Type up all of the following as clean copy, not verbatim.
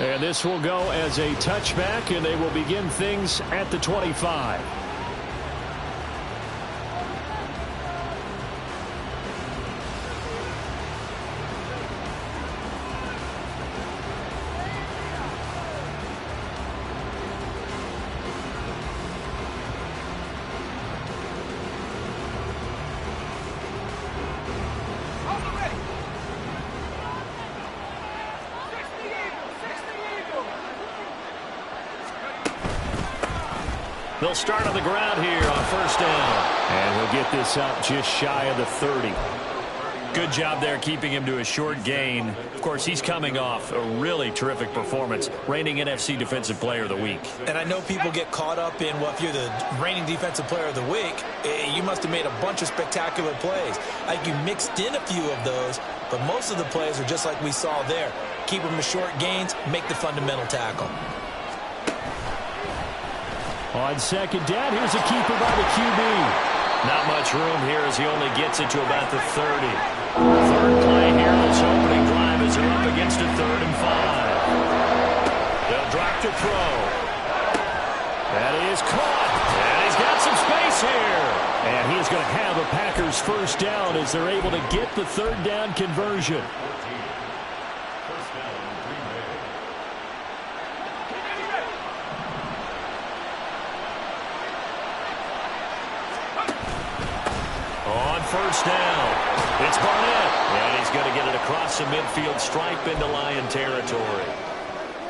And this will go as a touchback, and they will begin things at the 25. They'll start on the ground here on first down. And he'll get this up just shy of the 30. Good job there keeping him to a short gain. Of course, he's coming off a really terrific performance, reigning NFC Defensive Player of the Week. And I know people get caught up in, well, if you're the reigning Defensive Player of the Week, you must have made a bunch of spectacular plays. I think you mixed in a few of those, but most of the plays are just like we saw there. Keep them to short gains, make the fundamental tackle. On second down, here's a keeper by the QB. Not much room here as he only gets it to about the 30. Third play here, this opening drive as they're up against a 3rd and 5. They'll drop to throw. That is caught. And he's got some space here. And he is going to have a Packers first down as they're able to get the 3rd down conversion. First down. It's Barnett. And he's going to get it across the midfield stripe into Lion territory.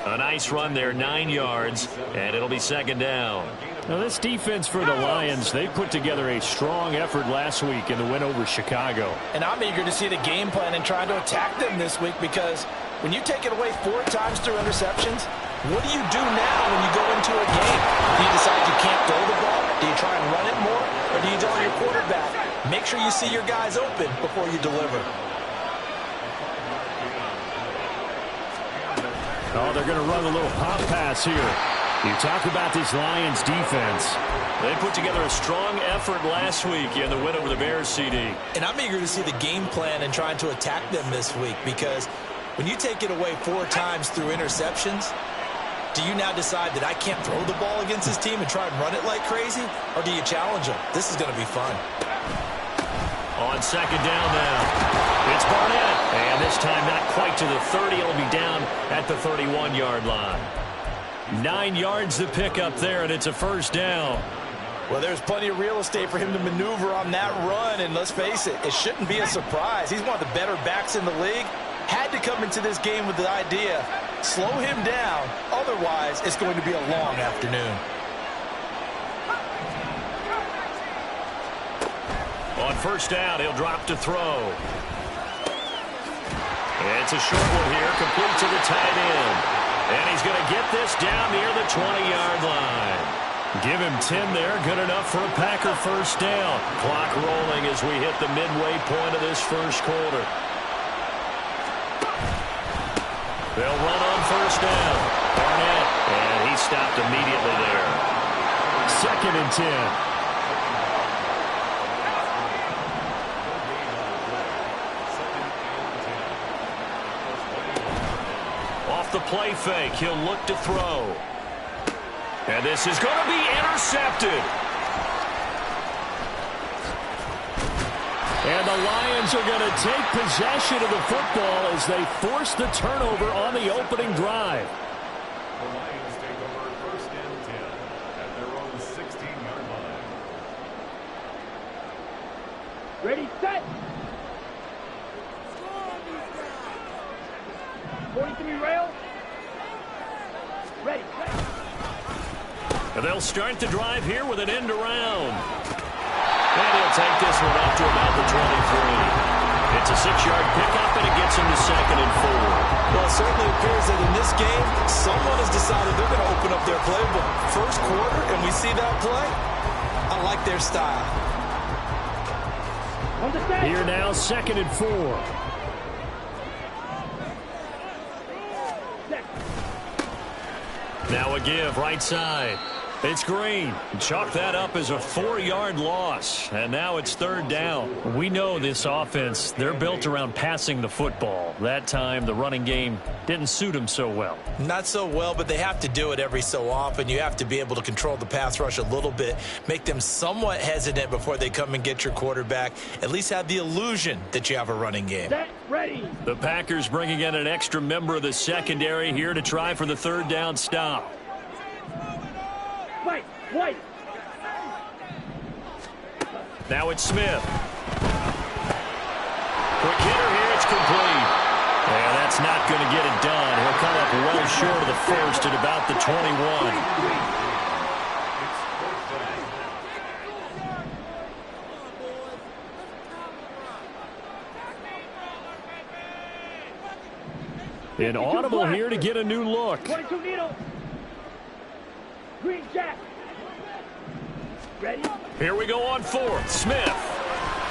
A nice run there, 9 yards, and it'll be second down. Now this defense for the Lions, they put together a strong effort last week in the win over Chicago. And I'm eager to see the game plan and trying to attack them this week, because when you take it away 4 times through interceptions, what do you do now when you go into a game? Do you decide you can't throw the ball? Do you try and run it more? Or do you tell your quarterback, make sure you see your guys open before you deliver? Oh, they're going to run a little pop pass here. You talk about this Lions defense. They put together a strong effort last week in the win over the Bears, CD. And I'm eager to see the game plan and trying to attack them this week, because when you take it away 4 times through interceptions, do you now decide that I can't throw the ball against this team and try and run it like crazy? Or do you challenge them? This is going to be fun. On second down now, it's Barnett. And this time not quite to the 30. It'll be down at the 31-yard line. 9 yards to pick up there, and it's a first down. Well, there's plenty of real estate for him to maneuver on that run. And let's face it, it shouldn't be a surprise. He's one of the better backs in the league. Had to come into this game with the idea, slow him down. Otherwise, it's going to be a long afternoon. On first down, he'll drop to throw. It's a short one here, complete to the tight end. And he's going to get this down near the 20-yard line. Give him 10 there, good enough for a Packer first down. Clock rolling as we hit the midway point of this first quarter. They'll run on first down. Barnett, and he stopped immediately there. 2nd and 10. Off the play fake, he'll look to throw. And this is going to be intercepted. And the Lions are going to take possession of the football as they force the turnover on the opening drive. The Lions take over 1st and 10 at their own 16-yard line. Ready, set. 43 rail. Ready, set. And they'll start the drive here with an end around. And he'll take this one up to about the 23. It's a 6-yard pickup, and it gets him to 2nd and 4. Well, it certainly appears that in this game, someone has decided they're going to open up their playbook. First quarter, and we see that play. I like their style. Here now, 2nd and 4. Now a give, right side. It's Green. Chalk that up as a 4-yard loss. And now it's 3rd down. We know this offense, they're built around passing the football. That time, the running game didn't suit them so well. Not so well, but they have to do it every so often. You have to be able to control the pass rush a little bit, make them somewhat hesitant before they come and get your quarterback. At least have the illusion that you have a running game. Set, ready. The Packers bringing in an extra member of the secondary here to try for the 3rd down stop. Fight, white. Now it's Smith. Quick hitter here, it's complete. Yeah, that's not going to get it done. He'll come up well short of the first at about the 21. An audible here to get a new look. 22 needle. Green jack. Ready? Here we go on 4th. Smith.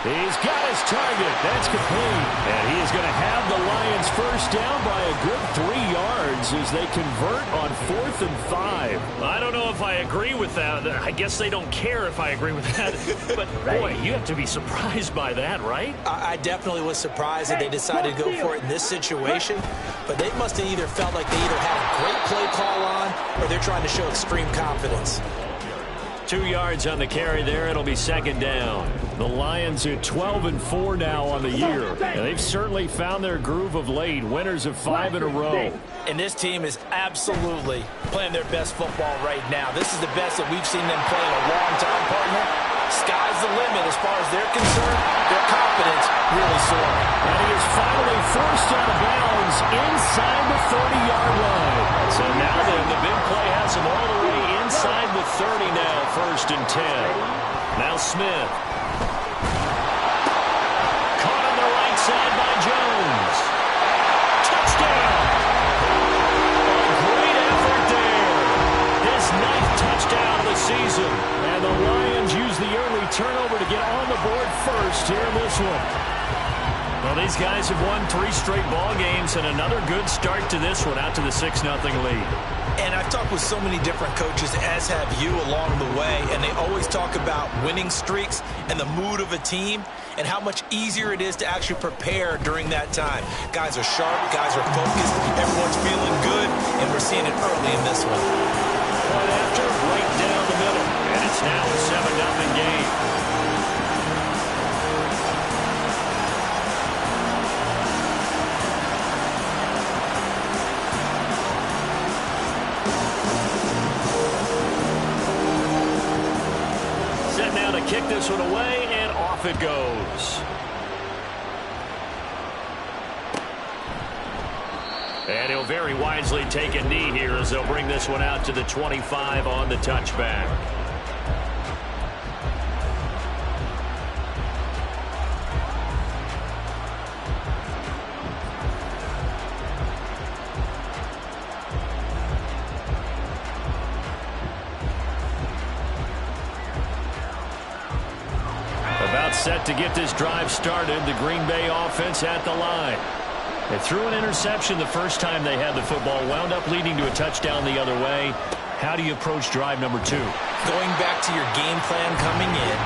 He's got his target. That's complete. And he is going to have the Lions first down by a good 3 yards as they convert on 4th and 5. I don't know if I agree with that. I guess they don't care if I agree with that. But, boy, you have to be surprised by that, right? I definitely was surprised that they decided to go for it in this situation, but they must have either felt like they either had a great play call on or they're trying to show extreme confidence. 2 yards on the carry there. It'll be 2nd down. The Lions at 12-4 now on the year. And they've certainly found their groove of late. Winners of 5 in a row. And this team is absolutely playing their best football right now. This is the best that we've seen them play in a long time, partner. Sky's the limit as far as they're concerned. Their confidence really soaring. And he is finally forced out of bounds inside the 30-yard line. So now then, the big play has him all the way inside the 30 now, 1st and 10. Now Smith. Caught on the right side by Jones. Touchdown! A great effort there. His 9th touchdown of the season. And the Lions use the early turnover to get on the board first here in this one. Well, these guys have won 3 straight ball games and another good start to this one out to the 6-0 lead. And I've talked with so many different coaches, as have you along the way, and they always talk about winning streaks and the mood of a team and how much easier it is to actually prepare during that time. Guys are sharp, guys are focused, everyone's feeling good, and we're seeing it early in this one. Right after, right down the middle, and it's now a 7-0 game. Now to kick this one away, and off it goes. And he'll very wisely take a knee here as they'll bring this one out to the 25 on the touchback. Set to get this drive started. The Green Bay offense at the line. They threw an interception the first time they had the football, wound up leading to a touchdown the other way. How do you approach drive number 2? Going back to your game plan coming in,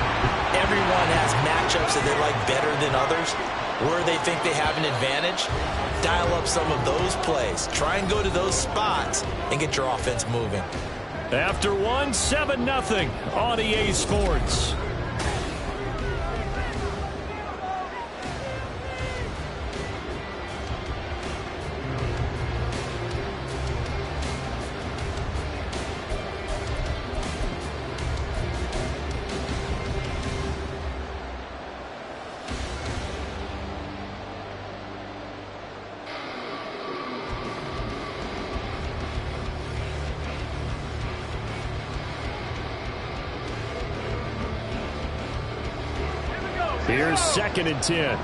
everyone has matchups that they like better than others. Where they think they have an advantage, dial up some of those plays. Try and go to those spots and get your offense moving. After 7-0 on EA Sports. Here's 2nd and 10.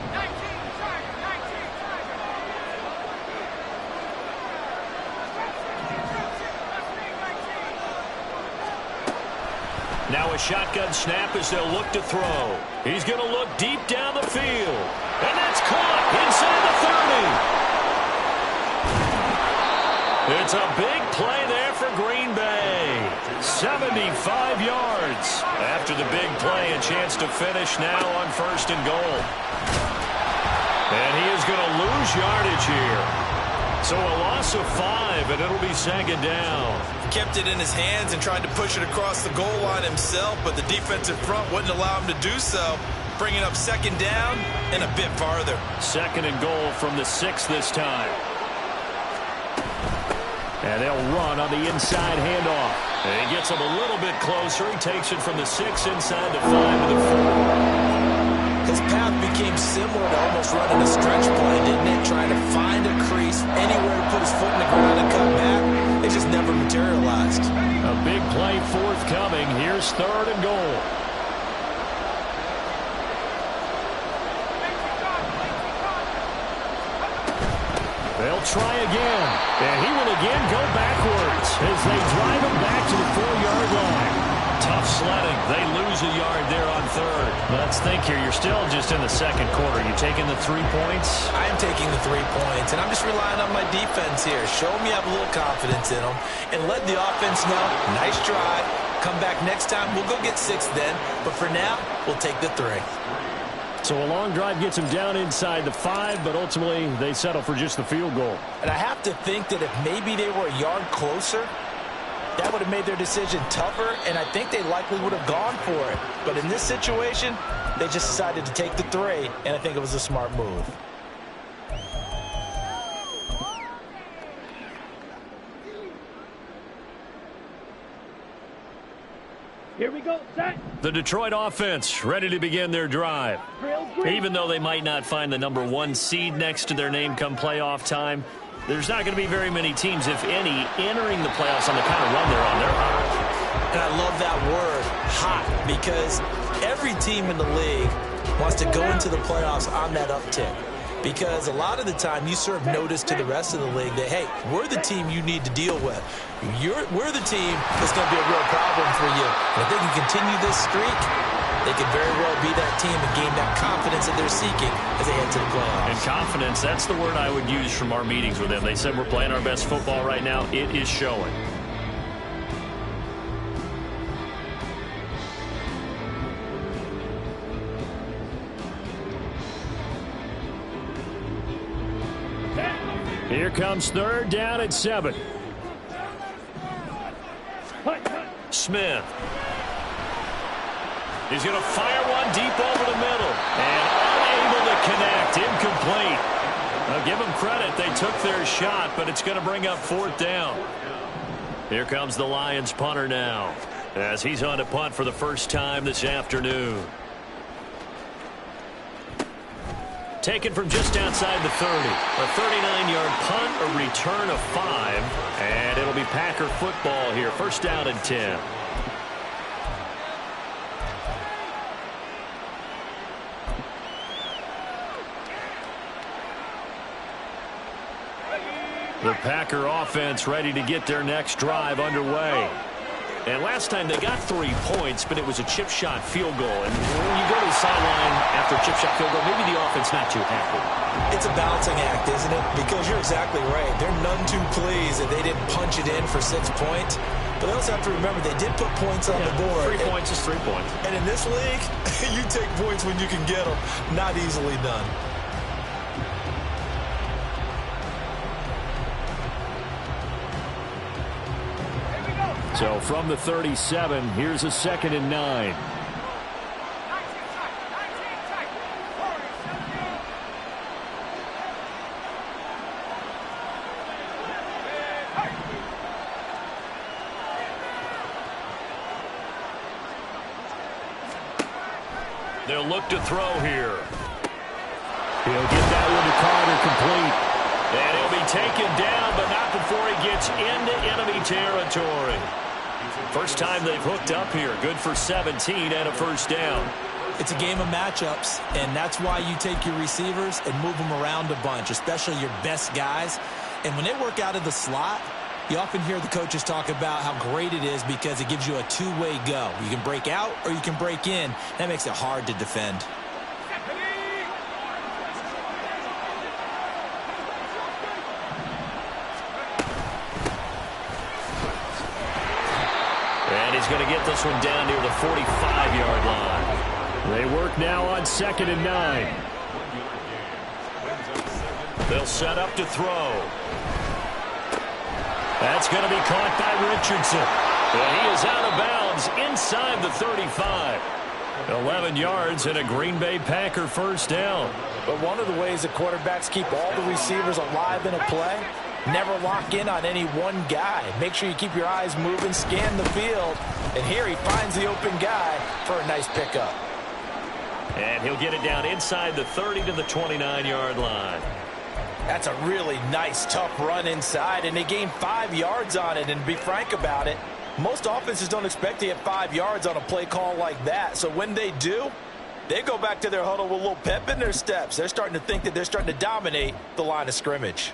Now a shotgun snap as they'll look to throw. He's going to look deep down the field. And that's caught inside the 30. It's a big play there for Green Bay. 75 yards. After the big play, a chance to finish now on 1st and goal. And he is going to lose yardage here. So a loss of 5, and it'll be 2nd down. Kept it in his hands and tried to push it across the goal line himself, but the defensive front wouldn't allow him to do so. Bringing up 2nd down and a bit farther. 2nd and goal from the 6 this time. And they'll run on the inside handoff. And he gets him a little bit closer. He takes it from the 6 inside the 5 to the 4. His path became similar to almost running a stretch play, didn't it? Trying to find a crease, anywhere to put his foot in the ground and cut back. It just never materialized. A big play forthcoming. Here's 3rd and goal. They'll try again. And he will again go backwards as they drive him back to the 4-yard line. Tough sledding. They lose a yard there on 3rd. Let's think here. You're still just in the 2nd quarter. You taking the 3 points? I am taking the 3 points, and I'm just relying on my defense here. Show them you have a little confidence in them, and let the offense know, nice drive. Come back next time. We'll go get 6 then. But for now, we'll take the 3. So a long drive gets them down inside the 5, but ultimately they settle for just the field goal. And I have to think that if maybe they were a yard closer, that would have made their decision tougher, and I think they likely would have gone for it. But in this situation, they just decided to take the 3, and I think it was a smart move. Here we go, set. The Detroit offense ready to begin their drive. Even though they might not find the number 1 seed next to their name come playoff time, there's not going to be very many teams, if any, entering the playoffs on the kind of run they're on. They're hot. And I love that word, hot, because every team in the league wants to go into the playoffs on that uptick. Because a lot of the time you serve notice to the rest of the league that, hey, we're the team you need to deal with. We're the team that's going to be a real problem for you. And if they can continue this streak, they could very well be that team and gain that confidence that they're seeking as they head to the playoffs. And confidence, that's the word I would use from our meetings with them. They said we're playing our best football right now. It is showing. Here comes 3rd down at 7. Smith. He's going to fire one deep over the middle. And unable to connect. Incomplete. I'll give them credit. They took their shot, but it's going to bring up 4th down. Here comes the Lions punter now, as he's on to punt for the first time this afternoon. Taken from just outside the 30. A 39-yard punt, a return of 5. And it'll be Packer football here. 1st down and 10. The Packer offense ready to get their next drive underway. And last time they got 3 points, but it was a chip shot field goal. And when you go to the sideline after a chip shot field goal, maybe the offense not too happy. It's a balancing act, isn't it? Because you're exactly right. They're none too pleased that they didn't punch it in for 6 points. But they also have to remember they did put points on the board. 3 points is 3 points. And in this league, you take points when you can get them. Not easily done. So from the 37, here's a 2nd and 9. They'll look to throw here. He'll get that one to Carter, complete. And he'll be taken down, but not before he gets into enemy territory. First time they've hooked up here. Good for 17 and a 1st down. It's a game of matchups, and that's why you take your receivers and move them around a bunch, especially your best guys. And when they work out of the slot, you often hear the coaches talk about how great it is because it gives you a two-way go. You can break out or you can break in. That makes it hard to defend. going to get this one down near the 45-yard line. They work now on 2nd and 9. They'll set up to throw. That's going to be caught by Richardson. And he is out of bounds inside the 35. 11 yards and a Green Bay Packer first down. But one of the ways the quarterbacks keep all the receivers alive in a play, never lock in on any one guy. Make sure you keep your eyes moving, scan the field. And here he finds the open guy for a nice pickup. And he'll get it down inside the 30 to the 29-yard line. That's a really nice, tough run inside, and they gained 5 yards on it. And to be frank about it, most offenses don't expect to get 5 yards on a play call like that. So when they do, they go back to their huddle with a little pep in their steps. They're starting to think that they're starting to dominate the line of scrimmage.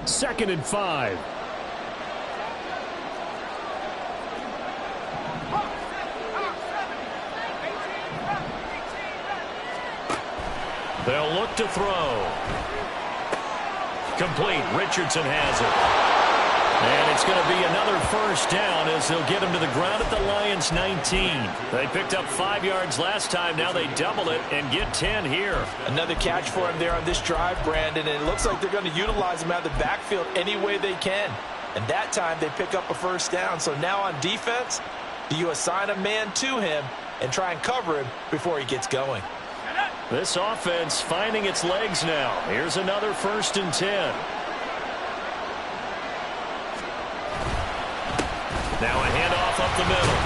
Second and 5. They'll look to throw. Complete. Richardson has it. And it's going to be another first down as they'll get him to the ground at the Lions' 19. They picked up 5 yards last time. Now they double it and get 10 here. Another catch for him there on this drive, Brandon. And it looks like they're going to utilize him out of the backfield any way they can. And that time they pick up a first down. So now on defense, do you assign a man to him and try and cover him before he gets going? This offense finding its legs now. Here's another 1st and 10. Now a handoff up the middle.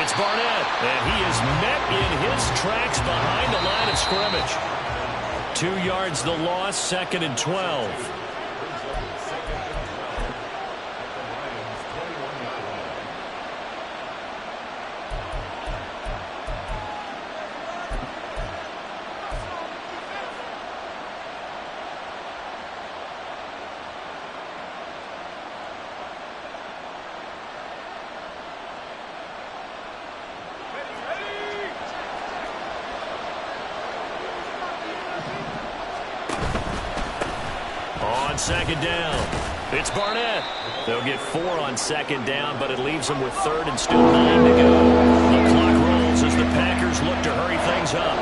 It's Barnett, and he is met in his tracks behind the line of scrimmage. 2 yards the loss, 2nd and 12. Second down. It's Barnett. They'll get 4 on second down, but it leaves them with 3rd and still 9 to go. The clock rolls as the Packers look to hurry things up.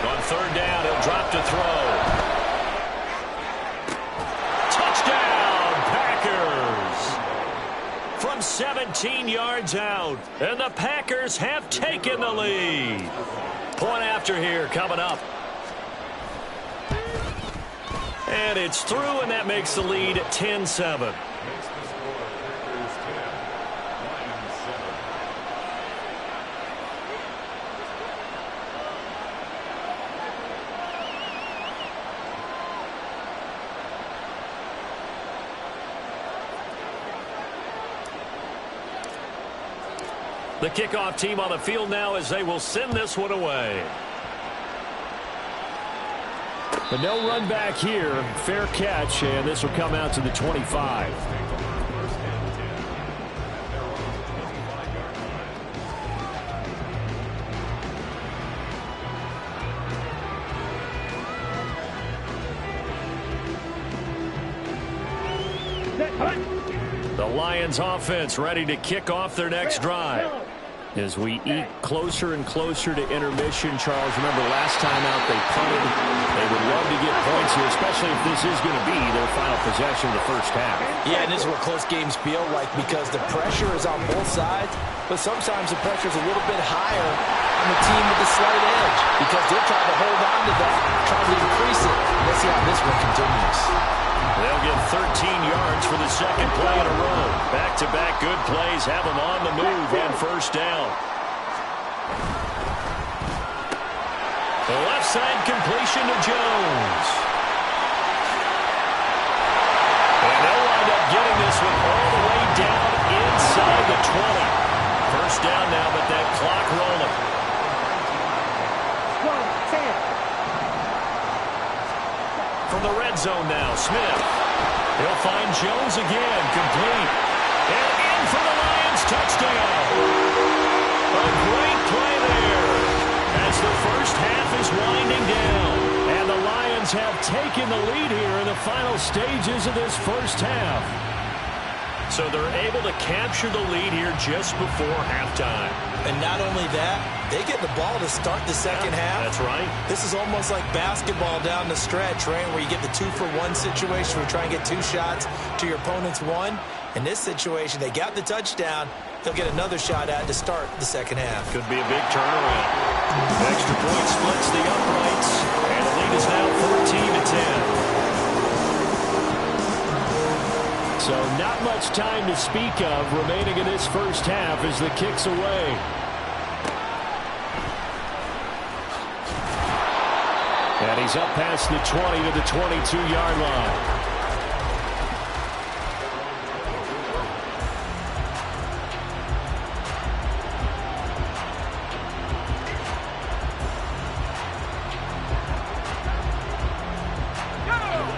On 3rd down, he'll drop to throw. Touchdown, Packers! From 17 yards out, and the Packers have taken the lead. Point after here coming up. And it's through, and that makes the lead 10-7. The kickoff team on the field now as they will send this one away. But no run back here. Fair catch, and this will come out to the 25. The Lions offense ready to kick off their next drive. As we eke closer and closer to intermission, Charles, remember last time out they punted. They would love to get points here, especially if this is going to be their final possession of the first half. Yeah, and this is what close games feel like because the pressure is on both sides, but sometimes the pressure is a little bit higher on the team with the slight edge because they're trying to hold on to that, trying to increase it. Let's see how this one continues. They'll get 13 yards for the second play in a row. Back-to-back good plays have them on the move and first down. The left side completion to Jones. And they'll wind up getting this one all the way down inside the 20. First down now, but that clock rolling. From the red zone now, Smith. He'll find Jones again, complete. And in for the Lions touchdown. A great play there as the first half is winding down. And the Lions have taken the lead here in the final stages of this first half. So they're able to capture the lead here just before halftime. And not only that, they get the ball to start the second half. That's right. This is almost like basketball down the stretch, right, where you get the 2-for-1 situation where you try and get 2 shots to your opponent's 1. In this situation, they got the touchdown. They'll get another shot at to start the second half. Could be a big turnaround. Extra point splits the uprights, and the lead is now 14-10. So not much time to speak of remaining in this first half as the kick's away. And he's up past the 20 to the 22-yard line.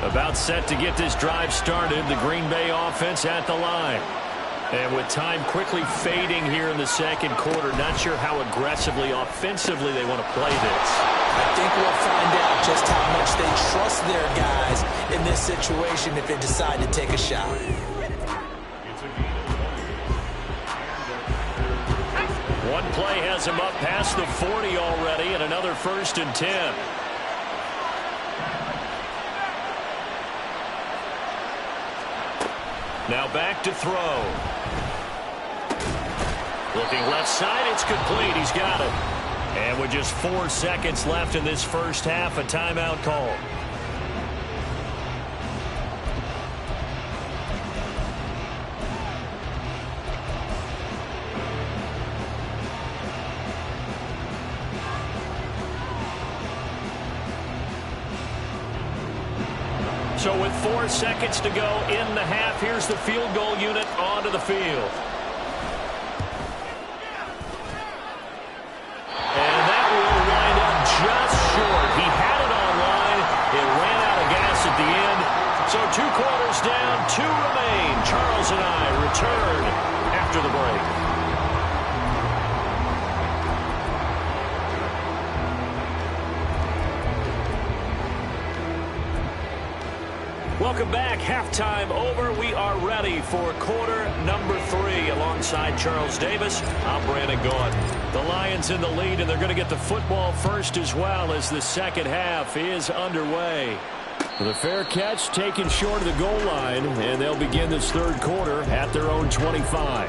About set to get this drive started, the Green Bay offense at the line. And with time quickly fading here in the second quarter, not sure how aggressively, offensively they want to play this. I think we'll find out just how much they trust their guys in this situation if they decide to take a shot. One play has him up past the 40 already, and another 1st and 10. Now back to throw. Looking left side, it's complete. He's got it. And with just 4 seconds left in this first half, a timeout call. So with 4 seconds to go in the half, here's the field goal unit onto the field. And that will wind up just short. He had it on line. It ran out of gas at the end. So 2 quarters down, 2 remain. Charles and I return after the break. Welcome back. Halftime over. We are ready for quarter number 3. Alongside Charles Davis, I'm Brandon Gaudin. The Lions in the lead, and they're going to get the football first as well as the second half is underway. The fair catch taken short of the goal line, and they'll begin this third quarter at their own 25.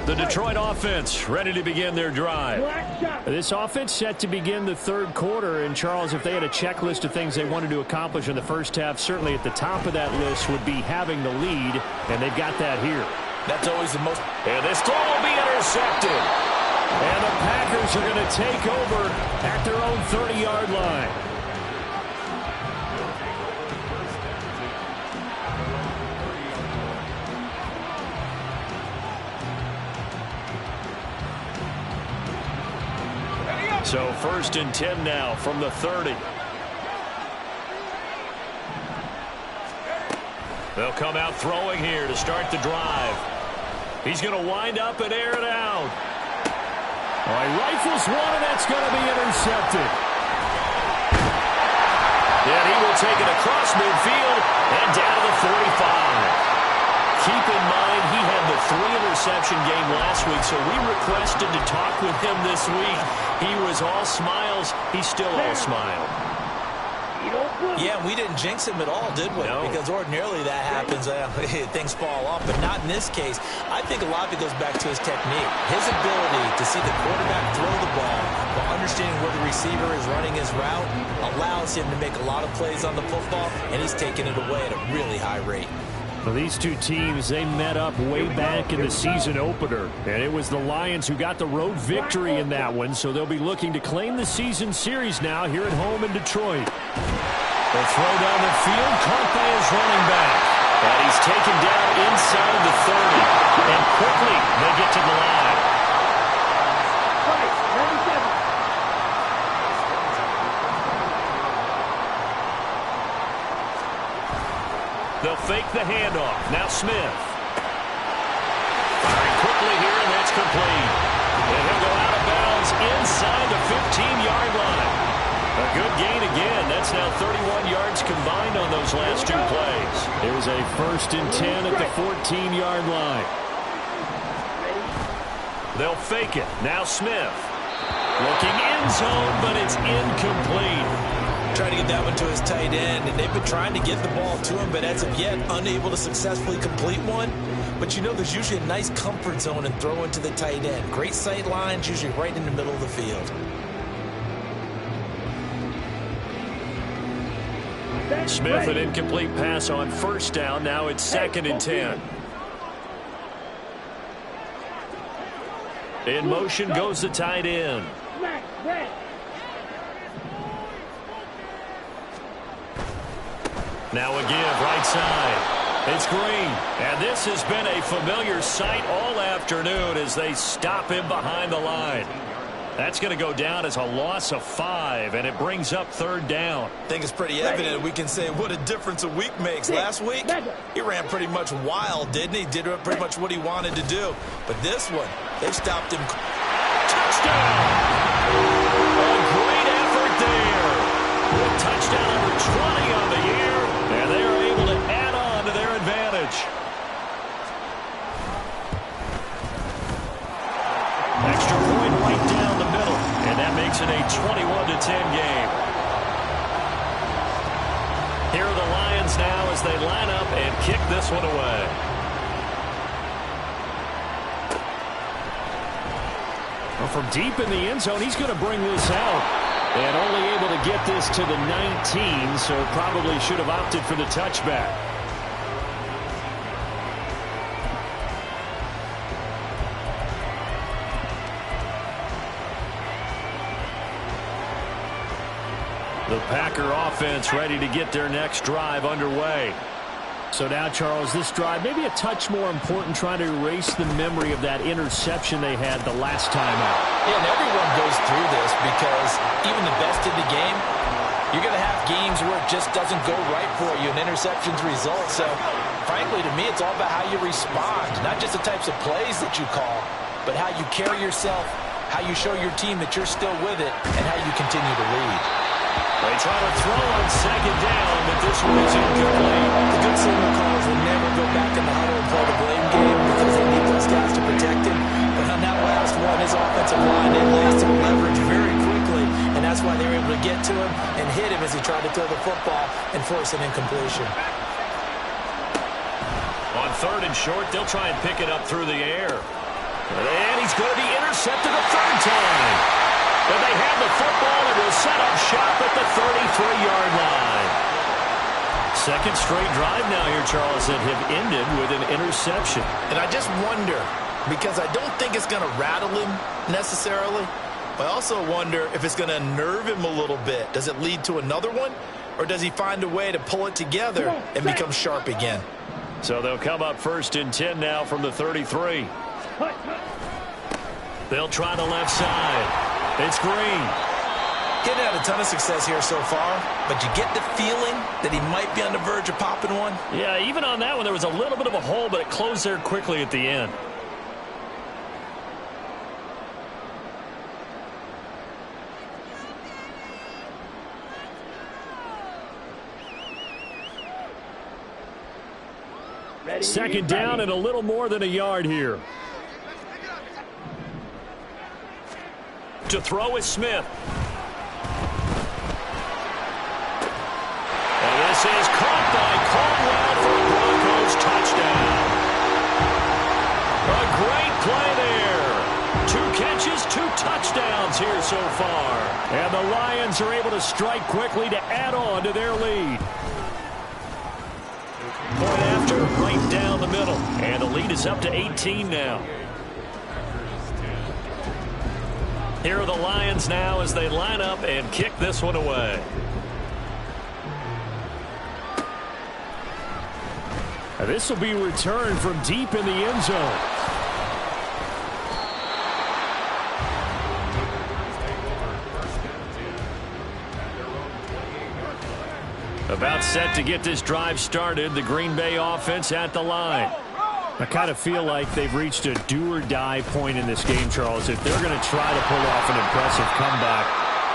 The Detroit offense ready to begin their drive. This offense set to begin the third quarter. And, Charles, if they had a checklist of things they wanted to accomplish in the first half, certainly at the top of that list would be having the lead, and they've got that here. That's always the most. And this throw will be intercepted. And the Packers are going to take over at their own 30-yard line. So 1st and 10 now from the 30. They'll come out throwing here to start the drive. He's going to wind up and air it out. All right, rifles one, and that's going to be intercepted. And he will take it across midfield and down to the 45. Keep in mind, he had the 3-interception game last week, so we requested to talk with him this week. He was all smiles. He's still all smile. Yeah, we didn't jinx him at all, did we? No. Because ordinarily that happens. Things fall off, but not in this case. I think a lot of it goes back to his technique. His ability to see the quarterback throw the ball while understanding where the receiver is running his route allows him to make a lot of plays on the football, and he's taking it away at a really high rate. Well, these two teams, they met up way back in the season opener. And it was the Lions who got the road victory in that one, so they'll be looking to claim the season series now here at home in Detroit. They'll throw down the field, caught by his running back. And he's taken down inside the 30. And quickly, they get to the line. fake the handoff. Now Smith. Firing quickly here, and that's complete. And he'll go out of bounds inside the 15-yard line. A good gain again. That's now 31 yards combined on those last two plays. It was a 1st and 10 at the 14-yard line. They'll fake it. Now Smith. Looking end zone, but it's incomplete. Trying to get that one to his tight end, and they've been trying to get the ball to him, but as of yet, unable to successfully complete one. But you know there's usually a nice comfort zone and throw into the tight end. Great sight lines, usually right in the middle of the field. Smith, an incomplete pass on 1st down. Now it's 2nd and 10. In motion goes the tight end. Now a give right side. It's Green. And this has been a familiar sight all afternoon as they stop him behind the line. That's going to go down as a loss of 5, and it brings up 3rd down. I think it's pretty evident. We can say what a difference a week makes. Last week, he ran pretty much wild, didn't he? Did pretty much what he wanted to do. But this one, they stopped him. Touchdown! A great effort there. With touchdown number 20 on the year, and they are able to add on to their advantage. Extra point right down the middle, and that makes it a 21-10 game. Here are the Lions now as they line up and kick this one away. Well, from deep in the end zone, he's going to bring this out. And only able to get this to the 19, so probably should have opted for the touchback. The Packer offense ready to get their next drive underway. So now, Charles, this drive maybe a touch more important, trying to erase the memory of that interception they had the last time out. Yeah, and everyone goes through this because even the best in the game, you're going to have games where it just doesn't go right for you, and interceptions result. So, frankly, to me, it's all about how you respond, not just the types of plays that you call, but how you carry yourself, how you show your team that you're still with it, and how you continue to lead. They try to throw on 2nd down, but this one is incomplete. The good signal calls will never go back in the huddle and play the blame game because they need those guys to protect him. But on that last one, his offensive line, they lost some leverage very quickly, and that's why they were able to get to him and hit him as he tried to throw the football and force an incompletion. On 3rd and short, they'll try and pick it up through the air. And he's going to be intercepted a 3rd time. But they have the football and will set up shop at the 33-yard line. 2nd straight drive now here, Charles, that have ended with an interception. And I just wonder, because I don't think it's going to rattle him necessarily, but I also wonder if it's going to unnerve him a little bit. Does it lead to another one, or does he find a way to pull it together and become sharp again? So they'll come up 1st and 10 now from the 33. They'll try the left side. It's Green. Getting had a ton of success here so far, but you get the feeling that he might be on the verge of popping one. Yeah, even on that one, there was a little bit of a hole, but it closed there quickly at the end. Ready, 2nd down ready. and a little more than a yard here. To throw is Smith. And this is caught by Caldwell for a Broncos touchdown. A great play there. 2 catches, 2 touchdowns here so far. And the Lions are able to strike quickly to add on to their lead. Point after, right down the middle. And the lead is up to 18 now. Here are the Lions now as they line up and kick this one away. This will be returned from deep in the end zone. About set to get this drive started. The Green Bay offense at the line. I kind of feel like they've reached a do-or-die point in this game, Charles. If they're going to try to pull off an impressive comeback,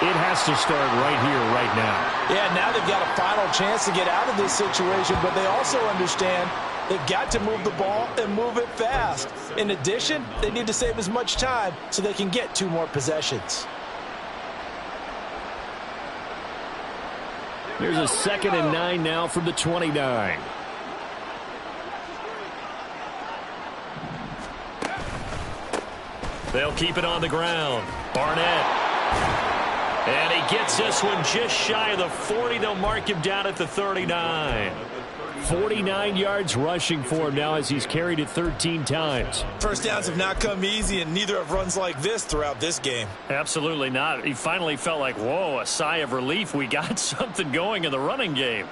it has to start right here, right now. Yeah, now they've got a final chance to get out of this situation, but they also understand they've got to move the ball and move it fast. In addition, they need to save as much time so they can get 2 more possessions. There's a 2nd and 9 now from the 29. They'll keep it on the ground. Barnett. And he gets this one just shy of the 40. They'll mark him down at the 39. 49 yards rushing for him now as he's carried it 13 times. First downs have not come easy, and neither have runs like this throughout this game. Absolutely not. He finally felt like, whoa, a sigh of relief. We got something going in the running game.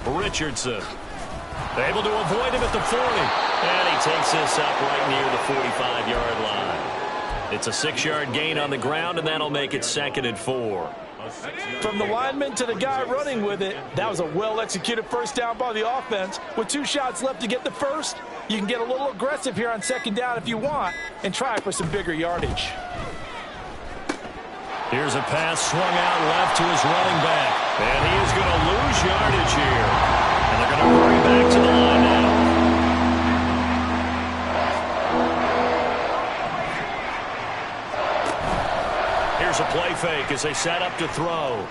Richardson able to avoid him at the 40, and he takes this up right near the 45-yard line. It's a 6-yard gain on the ground, and that'll make it 2nd and 4. From the lineman to the guy running with it, that was a well-executed first down by the offense. With 2 shots left to get the first, you can get a little aggressive here on 2nd down if you want and try for some bigger yardage. Here's a pass swung out left to his running back. And he is going to lose yardage here. And they're going to hurry back to the line now. Here's a play fake as they set up to throw.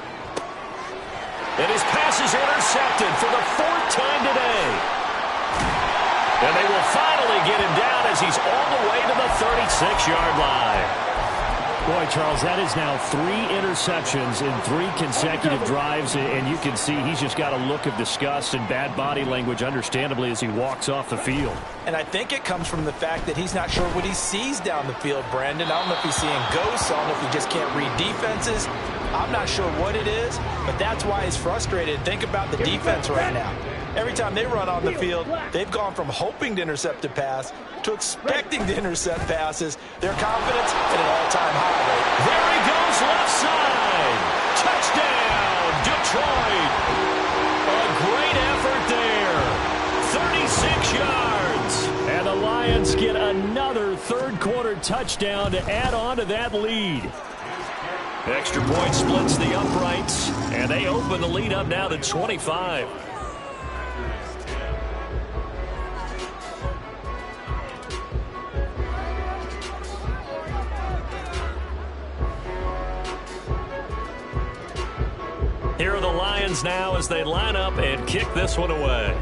And his pass is intercepted for the 4th time today. And they will finally get him down as he's all the way to the 36-yard line. Boy, Charles, that is now 3 interceptions in 3 consecutive drives, and you can see he's just got a look of disgust and bad body language, understandably, as he walks off the field. And I think it comes from the fact that he's not sure what he sees down the field, Brandon. I don't know if he's seeing ghosts. I don't know if he just can't read defenses. I'm not sure what it is, but that's why he's frustrated. Think about the defense right now. Every time they run on the field, they've gone from hoping to intercept a pass to expecting to intercept passes. Their confidence at an all-time high rate. There he goes left side. Touchdown, Detroit. A great effort there. 36 yards. And the Lions get another third-quarter touchdown to add on to that lead. Extra point splits the uprights, and they open the lead up now to 25. Here are the Lions now as they line up and kick this one away.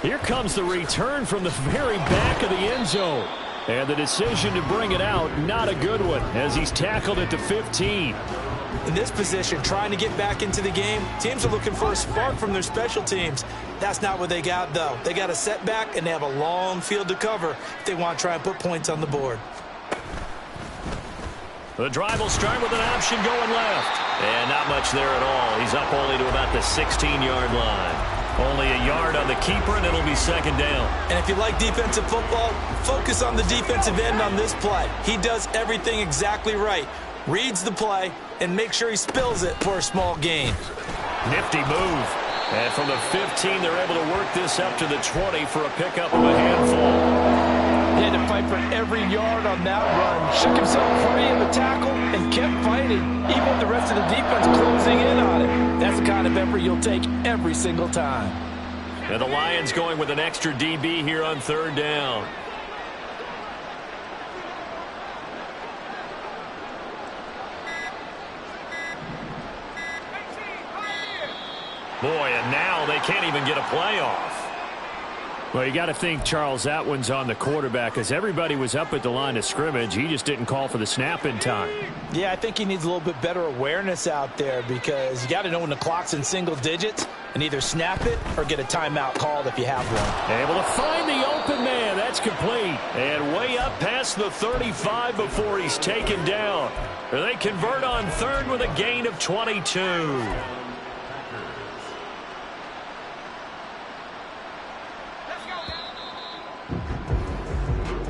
Here comes the return from the very back of the end zone. And the decision to bring it out, not a good one, as he's tackled at the 15. In this position, trying to get back into the game, teams are looking for a spark from their special teams. That's not what they got, though. They got a setback, and they have a long field to cover if they want to try and put points on the board. The drive will start with an option going left. And not much there at all. He's up only to about the 16-yard line. Only a yard on the keeper, and it'll be 2nd down. And if you like defensive football, focus on the defensive end on this play. He does everything exactly right. Reads the play and makes sure he spills it for a small gain. Nifty move. And from the 15, they're able to work this up to the 20 for a pickup of a handful. He had to fight for every yard on that run. Shook himself free of the tackle and kept fighting, even with the rest of the defense closing in on him. That's the kind of effort you'll take every single time. And the Lions going with an extra DB here on 3rd down. Boy, and now they can't even get a play off. Well, you got to think, Charles, that one's on the quarterback as everybody was up at the line of scrimmage. He just didn't call for the snap in time. Yeah, I think he needs a little bit better awareness out there because you got to know when the clock's in single digits and either snap it or get a timeout called if you have one. Able to find the open man. That's complete. And way up past the 35 before he's taken down. They convert on third with a gain of 22.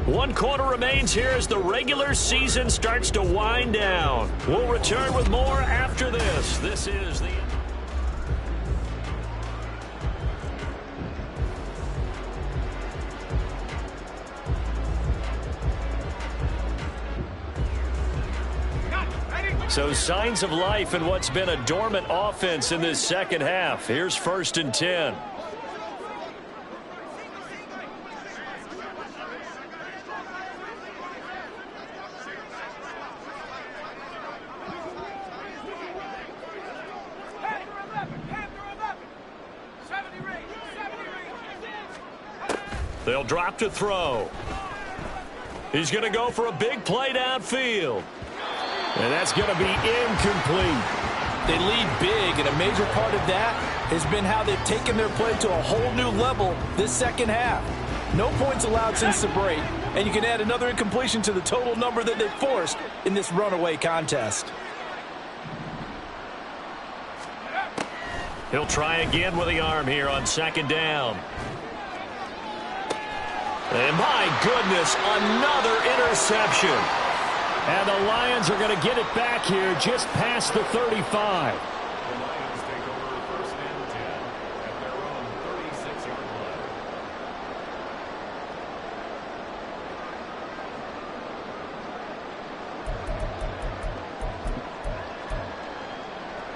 One quarter remains here as the regular season starts to wind down. We'll return with more after this. This is the... So signs of life in what's been a dormant offense in this second half. Here's 1st and 10. They'll drop to throw. He's going to go for a big play downfield. And that's going to be incomplete. They lead big, and a major part of that has been how they've taken their play to a whole new level this second half. No points allowed since the break, and you can add another incompletion to the total number that they forced in this runaway contest. He'll try again with the arm here on 2nd down. And my goodness, another interception. And the Lions are going to get it back here just past the 35. The Lions take over 1st and 10 at their own 36-yard line.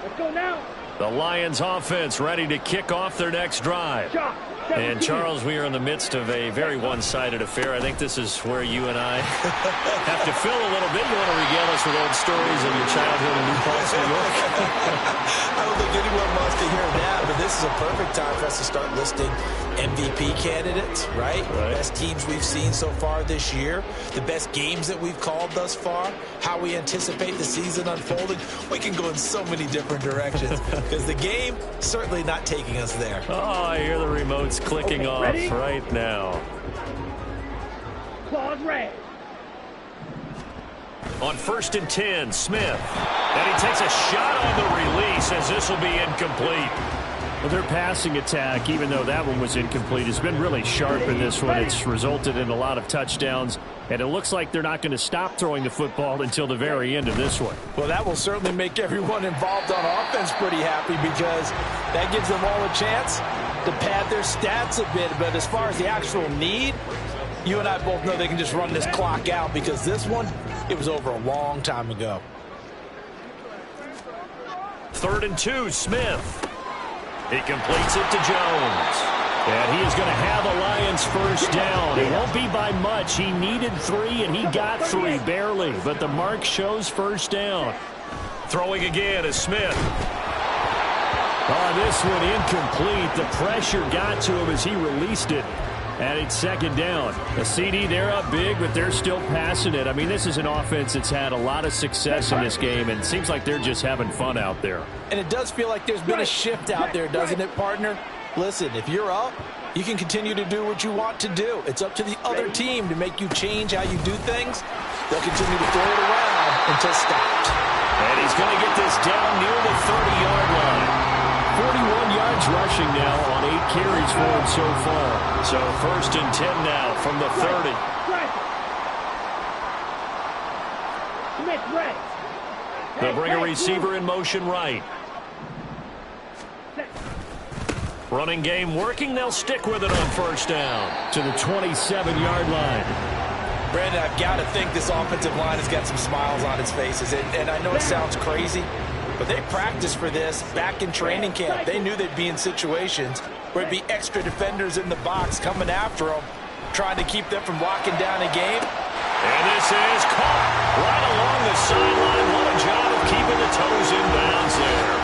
Let's go now. The Lions offense ready to kick off their next drive. And, Charles, we are in the midst of a very one-sided affair. I think this is where you and I have to fill a little bit. You want to regale us with old stories of your childhood in New Paltz, New York? I don't think anyone wants to hear that, but this is a perfect time for us to start listing MVP candidates, right? The best teams we've seen so far this year, the best games that we've called thus far, how we anticipate the season unfolding. We can go in so many different directions because the game certainly not taking us there. Oh, I hear the remotes clicking off right now. Claws red. On 1st and 10, Smith. And he takes a shot on the release as this will be incomplete. Well, their passing attack, even though that one was incomplete, has been really sharp in this one. It's resulted in a lot of touchdowns, and it looks like they're not going to stop throwing the football until the very end of this one. Well, that will certainly make everyone involved on offense pretty happy because that gives them all a chance to pad their stats a bit. But as far as the actual need, you and I both know they can just run this clock out because this one, it was over a long time ago. 3rd and 2, Smith. He completes it to Jones. And he is going to have the Lions first down. It won't be by much. He needed 3, and he got 3, barely. But the mark shows first down. Throwing again is Smith. Oh, this one incomplete. The pressure got to him as he released it. And it's 2nd down. The CD, they're up big, but they're still passing it. I mean, this is an offense that's had a lot of success in this game, and it seems like they're just having fun out there. And it does feel like there's been a shift out there, doesn't it, partner? Listen, if you're up, you can continue to do what you want to do. It's up to the other team to make you change how you do things. They'll continue to throw it around until stopped. And he's going to get this down near the 30-yard line. 41 yards rushing now on 8 carries for him so far. So 1st and 10 now from the 30. Smith red. They'll bring a receiver in motion right. Running game working. They'll stick with it on 1st down to the 27-yard line. Brandon, I've got to think this offensive line has got some smiles on its faces. And I know it sounds crazy, but they practiced for this back in training camp. They knew they'd be in situations where it'd be extra defenders in the box coming after them, trying to keep them from locking down a game. And this is caught right along the sideline. What a job of keeping the toes in bounds there.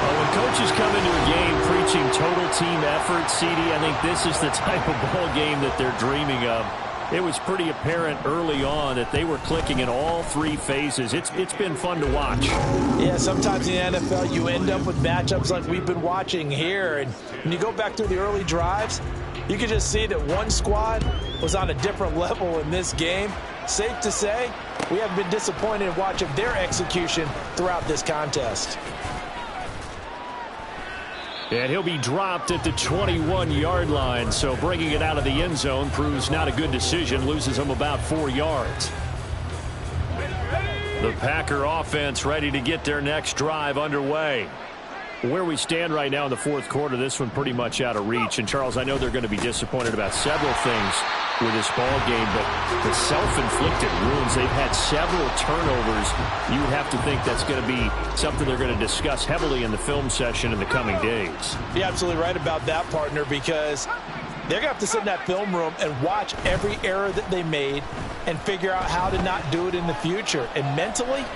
Well, when When coaches come into a game preaching total team effort, CD, I think this is the type of ball game that they're dreaming of. It was pretty apparent early on that they were clicking in all three phases. It's been fun to watch. Yeah, sometimes in the NFL you end up with matchups like we've been watching here. And when you go back to the early drives, you can just see that one squad was on a different level in this game. Safe to say, we haven't been disappointed in watching their execution throughout this contest. And he'll be dropped at the 21-yard line, so bringing it out of the end zone proves not a good decision, loses him about 4 yards. The Packer offense ready to get their next drive underway. Where we stand right now in the fourth quarter, this one pretty much out of reach. And, Charles, I know they're going to be disappointed about several things with this ball game, but the self-inflicted wounds, they've had several turnovers. You would have to think that's going to be something they're going to discuss heavily in the film session in the coming days. You're absolutely right about that, partner, because they're going to have to sit in that film room and watch every error that they made and figure out how to not do it in the future. And mentally,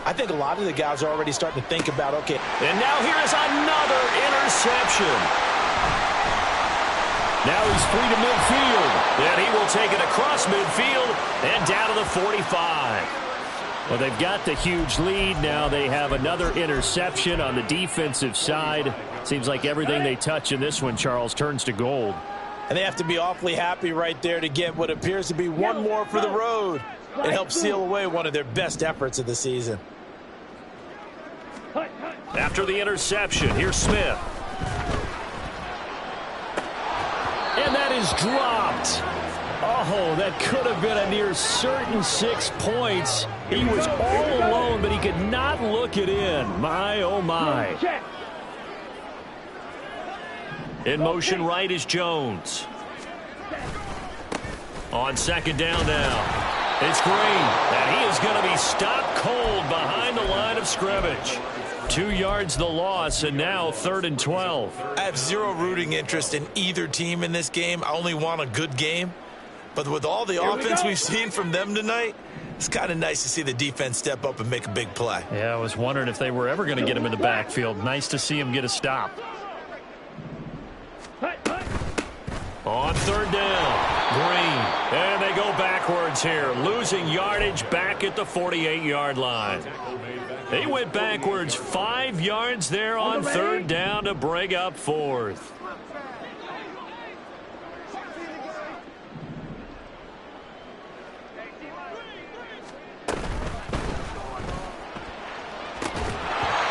I think a lot of the guys are already starting to think about, okay. And now here is another interception. Now he's free to midfield, and he will take it across midfield and down to the 45. Well, they've got the huge lead. Now they have another interception on the defensive side. Seems like everything they touch in this one, Charles, turns to gold. And they have to be awfully happy right there to get what appears to be one more for the road. It helps seal away one of their best efforts of the season. After the interception, here's Smith. And that is dropped. Oh, that could have been a near certain 6 points. He was all alone, but he could not look it in. My, oh, my. In motion right is Jones. On second down now, it's Green. And he is going to be stopped cold behind the line of scrimmage. 2 yards the loss, and now 3rd and 12. I have zero rooting interest in either team in this game. I only want a good game. But with all the offense we've seen from them tonight, it's kind of nice to see the defense step up and make a big play. Yeah, I was wondering if they were ever going to get him in the backfield. Nice to see him get a stop. On 3rd down, Green. And they go backwards here, losing yardage back at the 48-yard line. They went backwards 5 yards there on 3rd down to bring up 4th.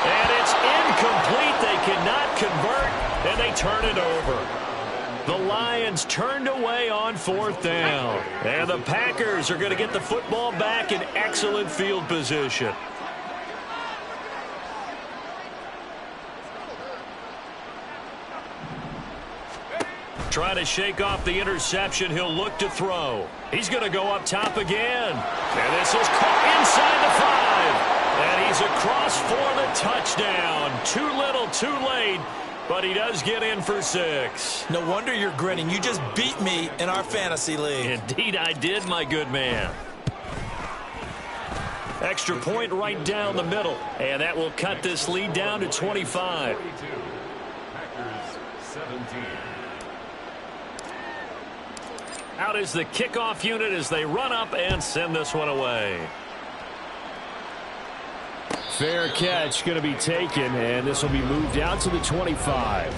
And it's incomplete. They cannot convert, and they turn it over. The Lions turned away on 4th down. And the Packers are going to get the football back in excellent field position. Trying to shake off the interception. He'll look to throw. He's going to go up top again. And this is caught inside the 5. And he's across for the touchdown. Too little, too late. But he does get in for 6. No wonder you're grinning. You just beat me in our fantasy league. Indeed I did, my good man. Extra point right down the middle. And that will cut this lead down to 25. Packers 17. Out is the kickoff unit as they run up and send this one away. Fair catch going to be taken, and this will be moved out to the 25.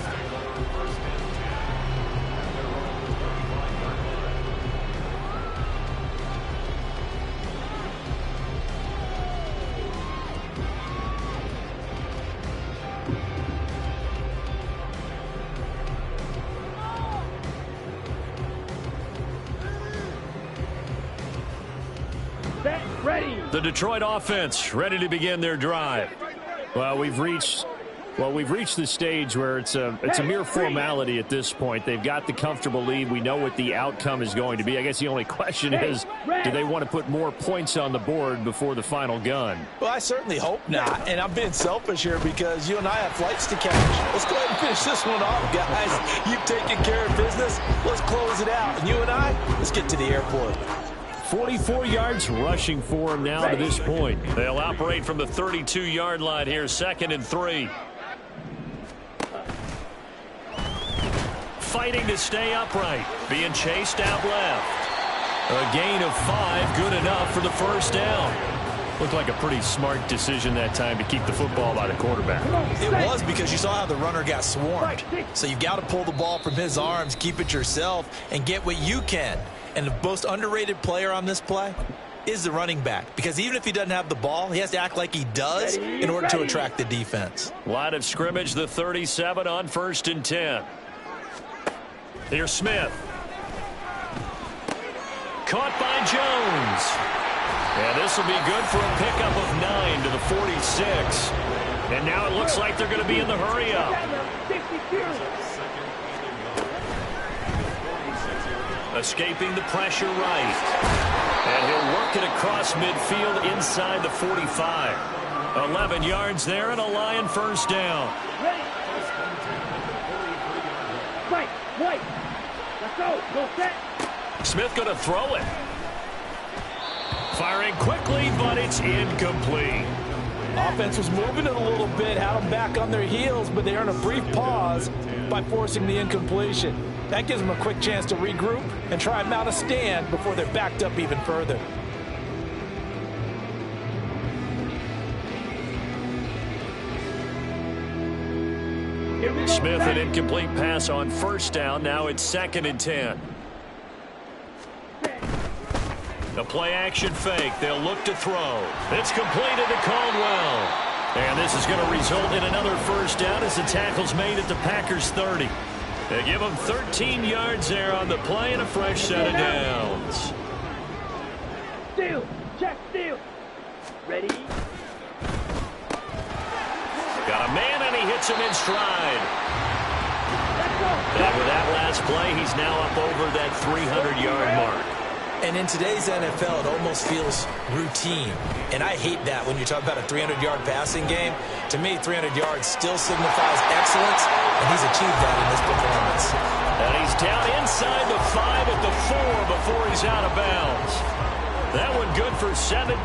The Detroit offense ready to begin their drive. Well, we've reached the stage where it's a mere formality at this point. They've got the comfortable lead. We know what the outcome is going to be. I guess the only question is, do they want to put more points on the board before the final gun? Well, I certainly hope not. And I'm being selfish here because you and I have flights to catch. Let's go ahead and finish this one off, guys. You've taken care of business. Let's close it out. And you and I, let's get to the airport. 44 yards rushing for him now to this point. They'll operate from the 32-yard line here, 2nd and 3. fighting to stay upright. Being chased out left. A gain of 5, good enough for the first down. Looked like a pretty smart decision that time to keep the football by the quarterback. It was, because you saw how the runner got swarmed. So you've got to pull the ball from his arms, keep it yourself, and get what you can. And the most underrated player on this play is the running back. Because even if he doesn't have the ball, he has to act like he does in order to attract the defense. Line of scrimmage, the 37 on 1st and 10. Here's Smith. Caught by Jones. And this will be good for a pickup of 9 to the 46. And now it looks like they're going to be in the hurry-up. Escaping the pressure right. And he'll work it across midfield inside the 45. 11 yards there and a Lion first down. Right, right. Let's go. Go set. Smith going to throw it. Firing quickly, but it's incomplete. Offense was moving it a little bit, had them back on their heels, but they earned a brief pause by forcing the incompletion. That gives them a quick chance to regroup and try and mount a stand before they're backed up even further. Smith, an incomplete pass on first down. Now it's 2nd and 10. The play-action fake. They'll look to throw. It's completed to Caldwell. And this is going to result in another first down as the tackle's made at the Packers' 30. They give them 13 yards there on the play and a fresh set of downs. Steal. Check steal. Ready. Got a man, and he hits him in stride. Let's go. And with that last play, he's now up over that 300-yard mark. And in today's NFL, it almost feels routine. And I hate that when you talk about a 300-yard passing game. To me, 300 yards still signifies excellence, and he's achieved that in this performance. And he's down inside the 5 at the 4 before he's out of bounds. That one good for 17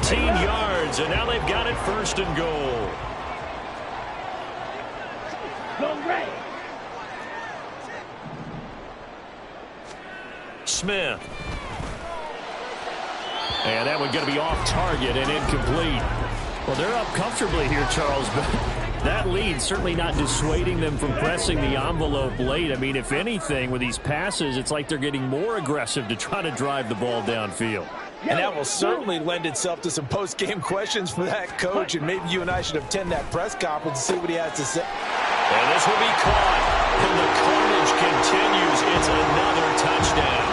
yards, and now they've got it 1st and goal. Long range. Smith. And that one going to be off target and incomplete. Well, they're up comfortably here, Charles, but that lead certainly not dissuading them from pressing the envelope late. I mean, if anything, with these passes, it's like they're getting more aggressive to try to drive the ball downfield. And that will certainly lend itself to some post-game questions for that coach, and maybe you and I should attend that press conference and see what he has to say. And this will be caught. And the carnage continues. It's another touchdown.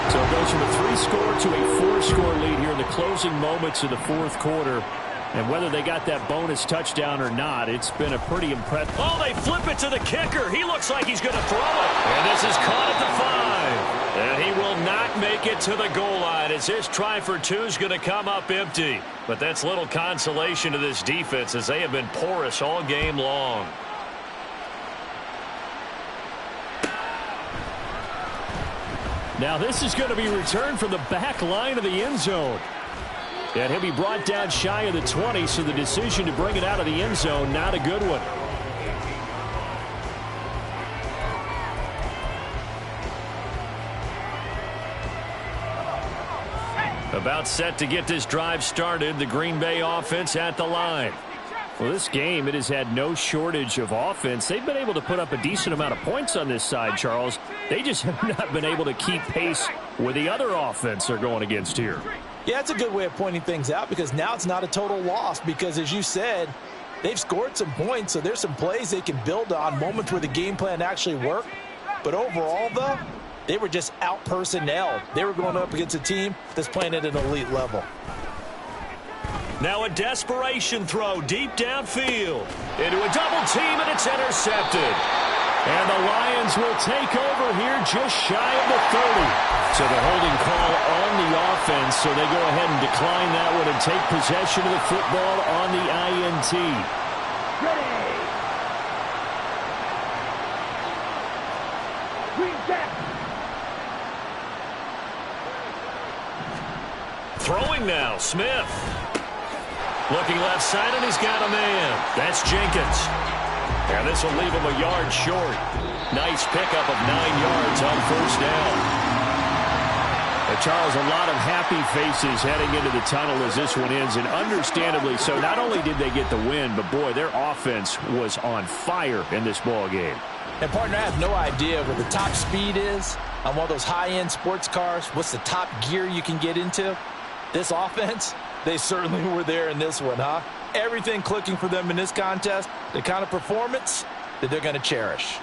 So it goes from a 3-score to a 4-score lead here in the closing moments of the 4th quarter. And whether they got that bonus touchdown or not, it's been a pretty impressive. Oh, they flip it to the kicker. He looks like he's going to throw it. And this is caught at the 5. And he will not make it to the goal line as his try for 2 is going to come up empty. But that's little consolation to this defense as they have been porous all game long. Now this is going to be returned from the back line of the end zone. And he'll be brought down shy of the 20, so the decision to bring it out of the end zone, not a good one. About set to get this drive started, the Green Bay offense at the line. Well, this game, it has had no shortage of offense. They've been able to put up a decent amount of points on this side, Charles. They just have not been able to keep pace with the other offense they're going against here. Yeah, it's a good way of pointing things out, because now it's not a total loss, because as you said, they've scored some points, so there's some plays they can build on, moments where the game plan actually worked. But overall, though, they were just out-personnelled. They were going up against a team that's playing at an elite level. Now a desperation throw deep downfield into a double team, and it's intercepted. And the Lions will take over here just shy of the 30. So the holding call on the offense, so they go ahead and decline that one and take possession of the football on the INT. Ready. Green back. Throwing now, Smith. Looking left side, and he's got a man. That's Jenkins. And this will leave him a yard short. Nice pickup of 9 yards on first down. Charles, a lot of happy faces heading into the tunnel as this one ends, and understandably so. Not only did they get the win, but, boy, their offense was on fire in this ball game. And, partner, I have no idea what the top speed is on one of those high-end sports cars. What's the top gear you can get into? This offense, they certainly were there in this one, huh? Everything clicking for them in this contest, the kind of performance that they're going to cherish.